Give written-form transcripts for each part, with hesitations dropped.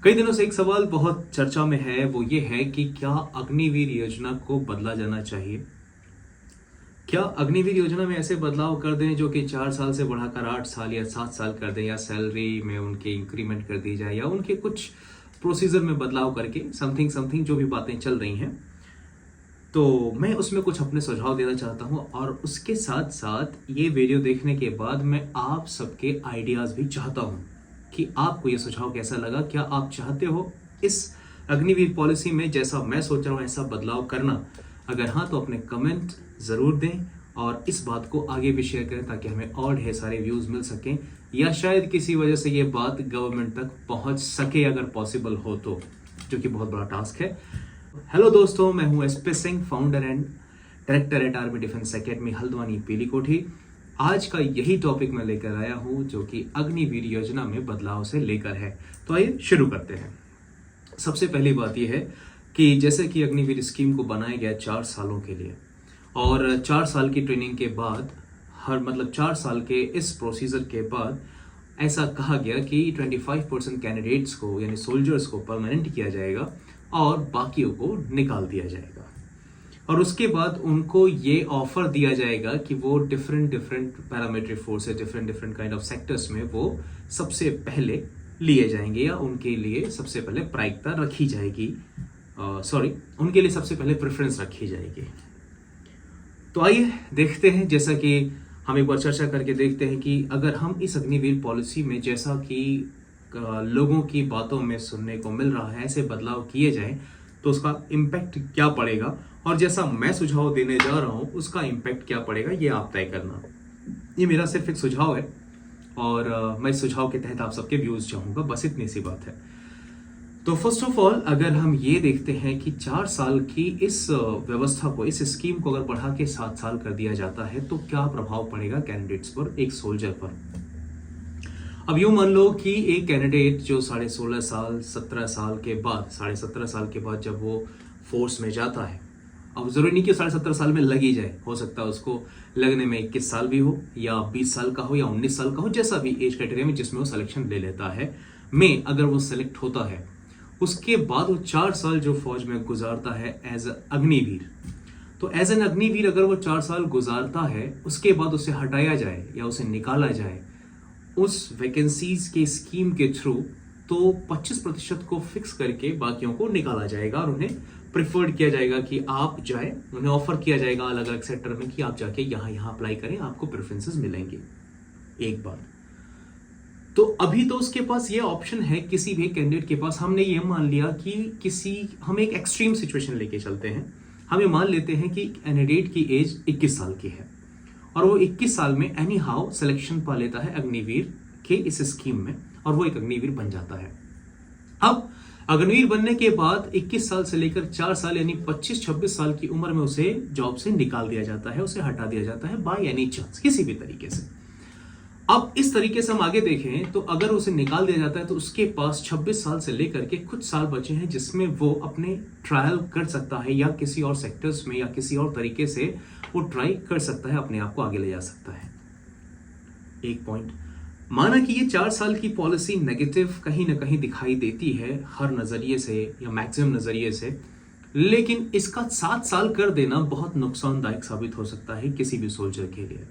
कई दिनों से एक सवाल बहुत चर्चा में है, वो ये है कि क्या अग्निवीर योजना को बदला जाना चाहिए। क्या अग्निवीर योजना में ऐसे बदलाव कर दें जो कि 4 साल से बढ़ाकर 8 साल या 7 साल कर दें, या सैलरी में उनके इंक्रीमेंट कर दी जाए, या उनके कुछ प्रोसीजर में बदलाव करके समथिंग समथिंग जो भी बातें चल रही हैं। तो मैं उसमें कुछ अपने सुझाव देना चाहता हूं, और उसके साथ साथ ये वीडियो देखने के बाद मैं आप सबके आइडियाज भी चाहता हूं कि आपको ये सुझाव कैसा लगा। क्या आप चाहते हो इस अग्निवीर पॉलिसी में जैसा मैं सोच रहा हूं ऐसा बदलाव करना? अगर हाँ तो अपने कमेंट जरूर दें और इस बात को आगे भी शेयर करें ताकि हमें और ढेर सारे व्यूज मिल सकें, या शायद किसी वजह से ये बात गवर्नमेंट तक पहुंच सके अगर पॉसिबल हो तो, जो कि बहुत बड़ा टास्क है। हेलो दोस्तों, मैं हूं SP Singh, founder and director at army defence academy Haldwani पीली कोठी। आज का यही टॉपिक मैं लेकर आया हूं जो कि अग्निवीर योजना में बदलाव से लेकर है। तो आइए शुरू करते हैं। सबसे पहली बात यह है कि जैसे कि अग्निवीर स्कीम को बनाया गया 4 सालों के लिए, और 4 साल की ट्रेनिंग के बाद 4 साल के इस प्रोसीजर के बाद ऐसा कहा गया कि 25% कैंडिडेट्स को यानी सोल्जर्स को परमानेंट किया जाएगा और बाकियों को निकाल दिया जाएगा। और उसके बाद उनको ये ऑफर दिया जाएगा कि वो different parametric forces, different kind of sectors में वो सबसे पहले लिए जाएंगे, या उनके लिए सबसे पहले प्रायिकता रखी जाएगी। उनके लिए सबसे पहले प्रेफरेंस रखी जाएगी। तो आइए देखते हैं, जैसा कि हम एक बार चर्चा करके देखते हैं कि अगर हम इस अग्निवीर पॉलिसी में, जैसा कि लोगों की बातों में सुनने को मिल रहा है, ऐसे बदलाव किए जाएं तो उसका इम्पैक्ट क्या पड़ेगा, और जैसा मैं सुझाव देने जा रहा हूं उसका इम्पैक्ट क्या पड़ेगा, ये आप तय करना। ये मेरा सिर्फ एक सुझाव है और मैं इस सुझाव के तहत आप सबके व्यूज चाहूंगा, बस इतनी सी बात है। तो फर्स्ट ऑफ ऑल, अगर हम ये देखते हैं कि 4 साल की इस व्यवस्था को, इस स्कीम को अगर बढ़ा के 7 साल कर दिया जाता है तो क्या प्रभाव पड़ेगा कैंडिडेट्स पर, एक सोल्जर पर। अब यूं मान लो कि एक कैंडिडेट जो 16.5 साल 17 साल के बाद, 17.5 साल के बाद जब वो फोर्स में जाता है, अब जरूरी नहीं कि 17.5 साल में लग ही जाए, हो सकता है उसको लगने में 21 साल भी हो, या 20 साल का हो, या 19 साल का हो, जैसा भी एज क्राइटेरिया में जिसमें वो सिलेक्शन ले लेता है, में अगर वो सिलेक्ट होता है, उसके बाद वो 4 साल जो फौज में गुजारता है एज अग्निवीर, तो एज एन अग्निवीर अगर वो 4 साल गुजारता है, उसके बाद उसे हटाया जाए या उसे निकाला जाए उस वैकेंसीज के स्कीम के थ्रू, तो 25% को फिक्स करके बाकियों को निकाला जाएगा और उन्हें प्रिफर्ड किया जाएगा कि आप जाए, उन्हें ऑफर किया जाएगा अलग अलग सेक्टर में कि आप जाके यहाँ अप्लाई करें, आपको प्रेफरेंसेस मिलेंगे। एक बात तो अभी तो उसके पास ये ऑप्शन है, किसी भी कैंडिडेट के पास। हमने ये मान लिया कि हम एक एक्सट्रीम सिचुएशन लेके चलते हैं। हम ये मान लेते हैं कि कैंडिडेट की एज 21 साल की है और वो 21 साल में एनी हाउ सिलेक्शन पा लेता है अग्निवीर के इस स्कीम में, और वो एक अग्निवीर बन जाता है। अब अग्निवीर बनने के बाद 21 साल से लेकर 4 साल यानी 25-26 साल की उम्र में उसे जॉब से निकाल दिया जाता है, उसे हटा दिया जाता है बाय एनी चांस, किसी भी तरीके से। अब इस तरीके से हम आगे देखें तो अगर उसे निकाल दिया जाता है तो उसके पास 26 साल से लेकर के कुछ साल बचे हैं जिसमें वो अपने ट्रायल कर सकता है, या किसी और सेक्टर्स में या किसी और तरीके से वो ट्राई कर सकता है, अपने आप को आगे ले जा सकता है। एक पॉइंट, माना कि ये 4 साल की पॉलिसी नेगेटिव कहीं ना कहीं दिखाई देती है हर नजरिए से या मैक्सिमम नजरिए से, लेकिन इसका 7 साल कर देना बहुत नुकसानदायक साबित हो सकता है किसी भी सोल्जर के लिए।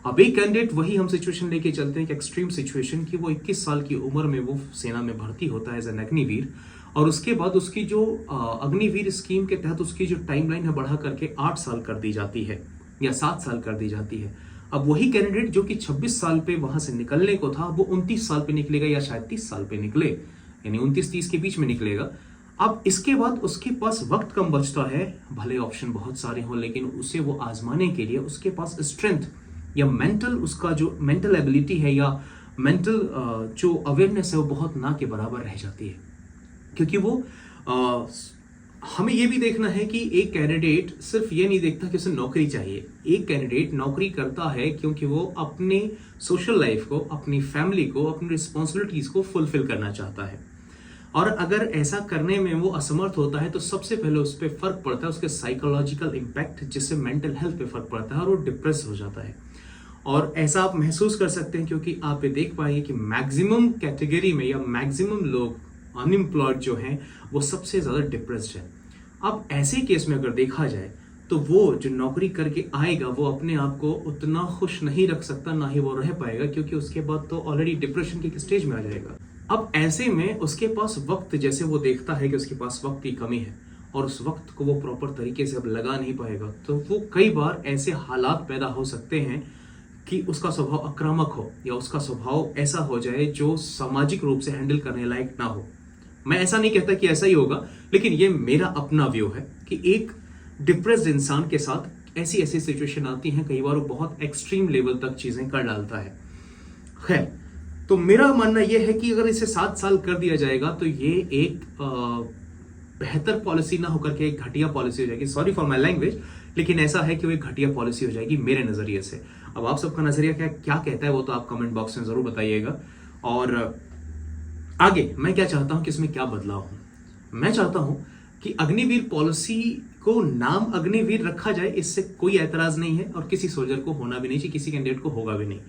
अब एक कैंडिडेट, वही हम सिचुएशन लेके चलते हैं कि एक्सट्रीम सिचुएशन की, वो 21 साल की उम्र में वो सेना में भर्ती होता है एज एन अग्निवीर, और उसके बाद उसकी जो अग्निवीर स्कीम के तहत उसकी जो टाइमलाइन है बढ़ा करके 8 साल कर दी जाती है या 7 साल कर दी जाती है। अब वही कैंडिडेट जो कि 26 साल पे वहां से निकलने को था, वो 29 साल पे निकलेगा या शायद 30 साल पे निकले, यानी 29-30 के बीच में निकलेगा। अब इसके बाद उसके पास वक्त कम बचता है, भले ऑप्शन बहुत सारे हों, लेकिन उसे वो आजमाने के लिए उसके पास स्ट्रेंथ या मेंटल, उसका जो मेंटल एबिलिटी है या मेंटल जो अवेयरनेस है वो बहुत ना के बराबर रह जाती है। क्योंकि वो हमें ये भी देखना है कि एक कैंडिडेट सिर्फ ये नहीं देखता कि उसे नौकरी चाहिए। एक कैंडिडेट नौकरी करता है क्योंकि वो अपने सोशल लाइफ को, अपनी फैमिली को, अपनी रिस्पॉन्सिबिलिटीज को फुलफिल करना चाहता है। और अगर ऐसा करने में वो असमर्थ होता है तो सबसे पहले उस पर फर्क पड़ता है, उसके साइकोलॉजिकल इम्पैक्ट, जिससे मेंटल हेल्थ पे फर्क पड़ता है और वो डिप्रेस हो जाता है। और ऐसा आप महसूस कर सकते हैं क्योंकि आप ये देख पाएंगे कि मैक्सिमम कैटेगरी में या मैक्सिमम लोग अनएम्प्लॉयड जो हैं वो सबसे ज़्यादा डिप्रेस्ड है। अब ऐसे केस में अगर देखा जाए तो वो जो नौकरी करके आएगा वो अपने आप को उतना खुश नहीं रख सकता, ना ही वो रह पाएगा, क्योंकि उसके बाद तो ऑलरेडी डिप्रेशन के स्टेज में आ जाएगा। अब ऐसे में उसके पास वक्त, जैसे वो देखता है कि उसके पास वक्त की कमी है और उस वक्त को वो प्रॉपर तरीके से अब लगा नहीं पाएगा, तो वो कई बार ऐसे हालात पैदा हो सकते हैं कि उसका स्वभाव आक्रामक हो या उसका स्वभाव ऐसा हो जाए जो सामाजिक रूप से हैंडल करने लायक ना हो। मैं ऐसा नहीं कहता कि ऐसा ही होगा, लेकिन ये मेरा अपना व्यू है कि एक डिप्रेस्ड इंसान के साथ ऐसी ऐसी सिचुएशन आती हैं, कई बार वो बहुत एक्सट्रीम लेवल तक चीजें कर डालता है। खैर, तो मेरा मानना यह है कि अगर इसे 7 साल कर दिया जाएगा तो ये एक बेहतर पॉलिसी ना होकर के एक घटिया पॉलिसी हो जाएगी। सॉरी फॉर माई लैंग्वेज, लेकिन ऐसा है कि वो एक घटिया पॉलिसी हो जाएगी मेरे नजरिए से। अब आप सबका नजरिया क्या कहता है वो तो आप कमेंट बॉक्स में जरूर बताइएगा। और आगे मैं क्या चाहता हूं कि इसमें क्या बदलाव हो। मैं चाहता हूं कि अग्निवीर पॉलिसी को नाम अग्निवीर रखा जाए, इससे कोई ऐतराज नहीं है और किसी सोल्जर को होना भी नहीं चाहिए, किसी कैंडिडेट को होगा भी नहीं।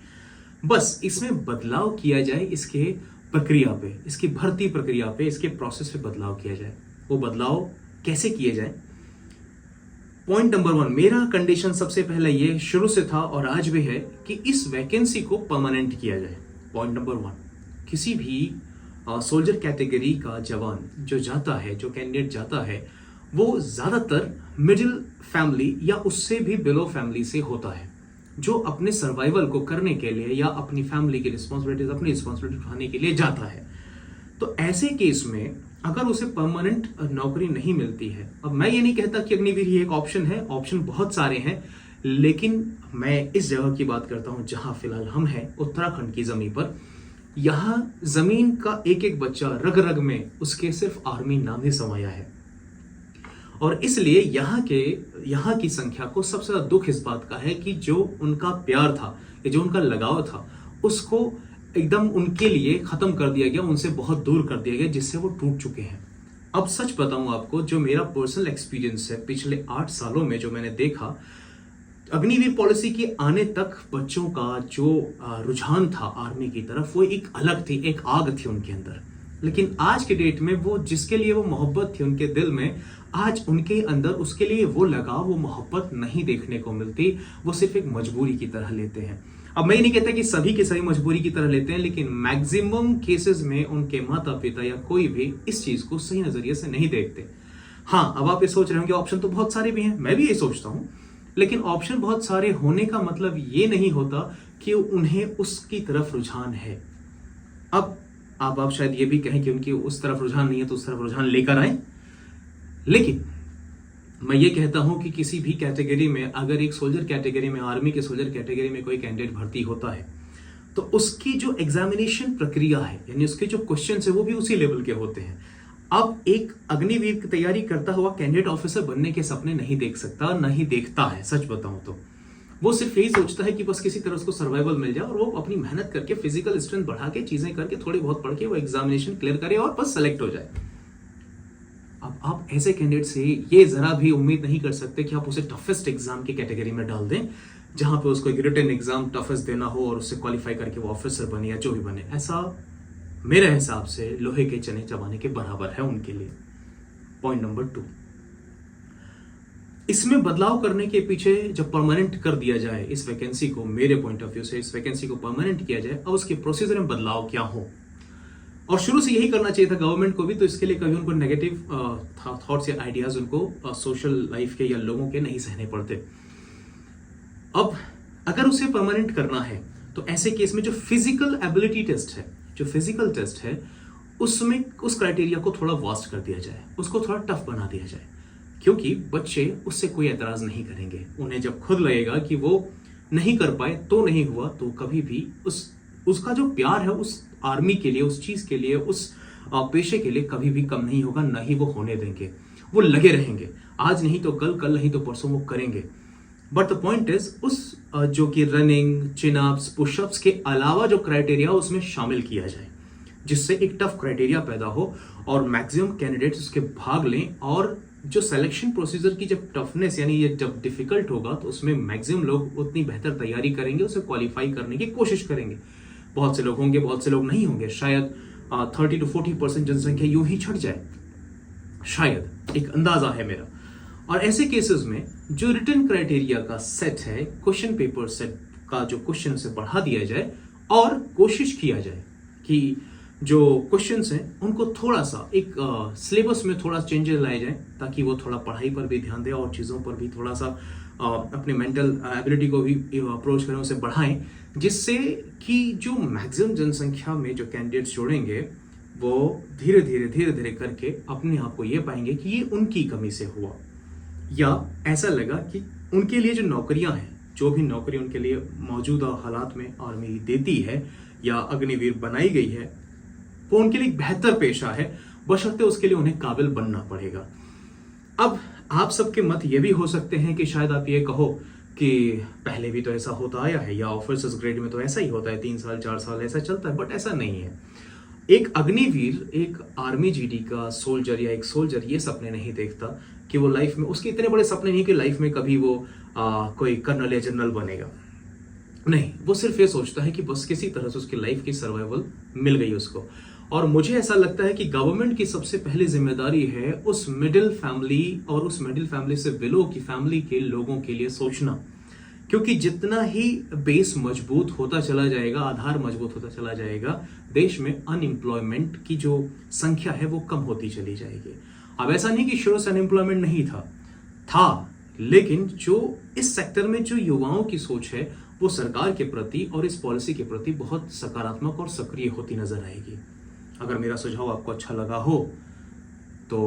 बस इसमें बदलाव किया जाए, इसके प्रक्रिया पे, इसकी भर्ती प्रक्रिया पे, इसके प्रोसेस पे बदलाव किया जाए। वो बदलाव कैसे किए जाए? पॉइंट नंबर 1, मेरा कंडीशन सबसे पहले ये शुरू से था और आज भी है कि इस वैकेंसी को परमानेंट किया जाए। पॉइंट नंबर 1, किसी भी सोल्जर कैटेगरी का जवान जो जाता है, जो कैंडिडेट जाता है, वो ज्यादातर मिडिल फैमिली या उससे भी बिलो फैमिली से होता है, जो अपने सर्वाइवल को करने के लिए या अपनी फैमिली की रिस्पॉन्सिबिलिटीज, अपनी रिस्पॉन्सिबिलिटी उठाने के लिए जाता है। तो ऐसे केस में अगर उसे परमानेंट नौकरी नहीं मिलती है, अब मैं ये नहीं कहता कि अग्निवीर ही एक ऑप्शन है, ऑप्शन बहुत सारे हैं, लेकिन मैं इस जगह की बात करता हूं जहां फिलहाल हम हैं, उत्तराखंड की जमीन पर। यहां जमीन का एक एक बच्चा रग रग में उसके सिर्फ आर्मी नाम ही समाया है, और इसलिए यहाँ की संख्या को सबसे ज्यादा दुख इस बात का है कि जो उनका प्यार था या जो उनका लगाव था उसको एकदम उनके लिए खत्म कर दिया गया, उनसे बहुत दूर कर दिया गया, जिससे वो टूट चुके हैं। अब सच बताऊं आपको, जो मेरा पर्सनल एक्सपीरियंस है पिछले 8 सालों में, जो मैंने देखा, अग्निवीर पॉलिसी के आने तक बच्चों का जो रुझान था आर्मी की तरफ, वो एक अलग थी, एक आग थी उनके अंदर। लेकिन आज के डेट में वो जिसके लिए वो मोहब्बत थी उनके दिल में, आज उनके अंदर उसके लिए वो लगाव, वो मोहब्बत नहीं देखने को मिलती, वो सिर्फ एक मजबूरी की तरह लेते हैं। अब मैं ये नहीं कहता कि सभी के सभी मजबूरी की तरह लेते हैं, लेकिन मैक्सिमम केसेस में उनके माता पिता या कोई भी इस चीज को सही नजरिए से नहीं देखते। हाँ, अब आप ये सोच रहे होंगे ऑप्शन तो बहुत सारे भी हैं, मैं भी ये सोचता हूं, लेकिन ऑप्शन बहुत सारे होने का मतलब ये नहीं होता कि उन्हें उसकी तरफ रुझान है। अब आप शायद ये भी कहें कि उनकी उस तरफ रुझान नहीं है तो उस तरफ रुझान लेकर आए, लेकिन मैं ये कहता हूं कि किसी भी कैटेगरी में, अगर एक सोल्जर कैटेगरी में, आर्मी के सोल्जर कैटेगरी में कोई कैंडिडेट भर्ती होता है, तो उसकी जो एग्जामिनेशन प्रक्रिया है, यानी उसके जो क्वेश्चन है, वो भी उसी लेवल के होते हैं। अब एक अग्निवीर की तैयारी करता हुआ कैंडिडेट ऑफिसर बनने के सपने नहीं देख सकता, नहीं देखता है। सच बताऊं तो वो सिर्फ यही सोचता है कि बस किसी तरह उसको सर्वाइवल मिल जाए और वो अपनी मेहनत करके, फिजिकल स्ट्रेंथ बढ़ा के, चीजें करके, थोड़ी बहुत पढ़ के वो एग्जामिनेशन क्लियर करे और बस सेलेक्ट हो जाए। अब आप ऐसे कैंडिडेट से ये जरा भी उम्मीद नहीं कर सकते कि आप उसे टफेस्ट एग्जाम की कैटेगरी में डाल दें, जहां पे उसको एक रिटन एग्जाम टफेस्ट देना हो और उससे क्वालिफाई करके वो ऑफिसर बने या जो भी बने। ऐसा मेरे हिसाब से लोहे के चने चबाने के बराबर है उनके लिए। पॉइंट नंबर 2, इसमें बदलाव करने के पीछे जब परमानेंट कर दिया जाए इस वैकेंसी को, मेरे पॉइंट ऑफ व्यू से इस वैकेंसी को परमानेंट किया जाए, अब उसके प्रोसीजर में बदलाव क्या हो, और शुरू से यही करना चाहिए था गवर्नमेंट को भी, तो इसके लिए कभी उनको नेगेटिव थॉट्स या आइडियाज उनको सोशल लाइफ के या लोगों के नहीं सहने पड़ते। अब अगर उसे परमानेंट करना है तो ऐसे केस में जो फिजिकल एबिलिटी टेस्ट है, जो फिजिकल टेस्ट है, उसमें उस क्राइटेरिया को थोड़ा वास्ट कर दिया जाए, उसको थोड़ा टफ बना दिया जाए, क्योंकि बच्चे उससे कोई एतराज नहीं करेंगे। उन्हें जब खुद लगेगा कि वो नहीं कर पाए तो नहीं हुआ, तो कभी भी उसका जो प्यार है उस आर्मी के लिए, उस चीज के लिए, उस पेशे के लिए कभी भी कम नहीं होगा, ना ही वो होने देंगे। वो लगे रहेंगे, आज नहीं तो कल, कल नहीं तो परसों वो करेंगे। बट द पॉइंट इज, उस जो कि रनिंग, चिनअप्स, पुशअप्स के अलावा जो क्राइटेरिया उसमें शामिल किया जाए, जिससे एक टफ क्राइटेरिया पैदा हो और मैक्सिमम कैंडिडेट्स उसके भाग लें, और जो सिलेक्शन प्रोसीजर की जब टफनेस, यानी ये जब डिफिकल्ट होगा, तो उसमें मैक्सिमम लोग उतनी बेहतर तैयारी करेंगे, उसे क्वालिफाई करने की कोशिश करेंगे। बहुत से लोग होंगे, बहुत से लोग नहीं होंगे, शायद 30 to 40% जनसंख्या यूं ही छट जाए, शायद, एक अंदाजा है मेरा। और ऐसे केसेस में जो रिटन क्राइटेरिया का सेट है, क्वेश्चन पेपर सेट का जो क्वेश्चन से बढ़ा दिया जाए और कोशिश किया जाए कि जो क्वेश्चंस हैं उनको थोड़ा सा एक सिलेबस में थोड़ा चेंजेस लाए जाए, ताकि वो थोड़ा पढ़ाई पर भी ध्यान दें और चीज़ों पर भी थोड़ा सा अपने मेंटल एबिलिटी को भी अप्रोच करें, उसे बढ़ाएं, जिससे कि जो मैक्सिमम जनसंख्या में जो कैंडिडेट्स जोड़ेंगे वो धीरे धीरे करके अपने आप को ये पाएंगे कि ये उनकी कमी से हुआ, या ऐसा लगा कि उनके लिए जो नौकरियां हैं, जो भी नौकरी उनके लिए मौजूदा हालात में आर्मी देती है या अग्निवीर बनाई गई है, वो उनके लिए बेहतर पेशा है, बशर्ते उसके लिए उन्हें काबिल बनना पड़ेगा। अब आप सबके मत ये भी हो सकते हैं कि शायद आप ये कहो कि पहले भी तो ऐसा होता आया है, या ऑफिसर्स ग्रेड में तो ऐसा ही होता है, 3 साल 4 साल ऐसा चलता है, बट ऐसा नहीं है। एक अग्निवीर, एक आर्मी जीडी का सोल्जर या एक सोल्जर ये सपने नहीं देखता कि वो लाइफ में, उसके इतने बड़े सपने नहीं कि लाइफ में कभी वो कोई कर्नल या जनरल बनेगा, नहीं, वो सिर्फ ये सोचता है कि बस किसी तरह से उसकी लाइफ की सर्वाइवल मिल गई उसको। और मुझे ऐसा लगता है कि गवर्नमेंट की सबसे पहली जिम्मेदारी है उस मिडिल फैमिली और उस मिडिल फैमिली से बिलो की फैमिली के लोगों के लिए सोचना, क्योंकि जितना ही बेस मजबूत होता चला जाएगा, आधार मजबूत होता चला जाएगा, देश में अनएम्प्लॉयमेंट की जो संख्या है वो कम होती चली जाएगी। अब ऐसा नहीं कि शुरू से अनएम्प्लॉयमेंट नहीं था, लेकिन जो इस सेक्टर में जो युवाओं की सोच है वो सरकार के प्रति और इस पॉलिसी के प्रति बहुत सकारात्मक और सक्रिय होती नजर आएगी। अगर मेरा सुझाव आपको अच्छा लगा हो तो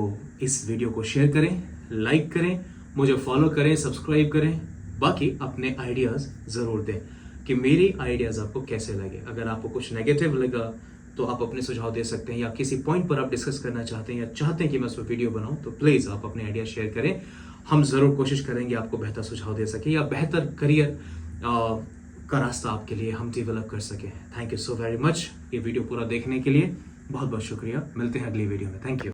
इस वीडियो को शेयर करें, लाइक करें, मुझे फॉलो करें, सब्सक्राइब करें, बाकी अपने आइडियाज जरूर दें कि मेरे आइडियाज आपको कैसे लगे। अगर आपको कुछ नेगेटिव लगा तो आप अपने सुझाव दे सकते हैं, या किसी पॉइंट पर आप डिस्कस करना चाहते हैं या चाहते हैं कि मैं उस पर वीडियो बनाऊं, तो प्लीज आप अपने आइडिया शेयर करें। हम जरूर कोशिश करेंगे आपको बेहतर सुझाव दे सके या बेहतर करियर का रास्ता आपके लिए हम डेवलप कर सके। Thank you so very much ये वीडियो पूरा देखने के लिए, बहुत बहुत शुक्रिया। मिलते हैं अगली वीडियो में। Thank you.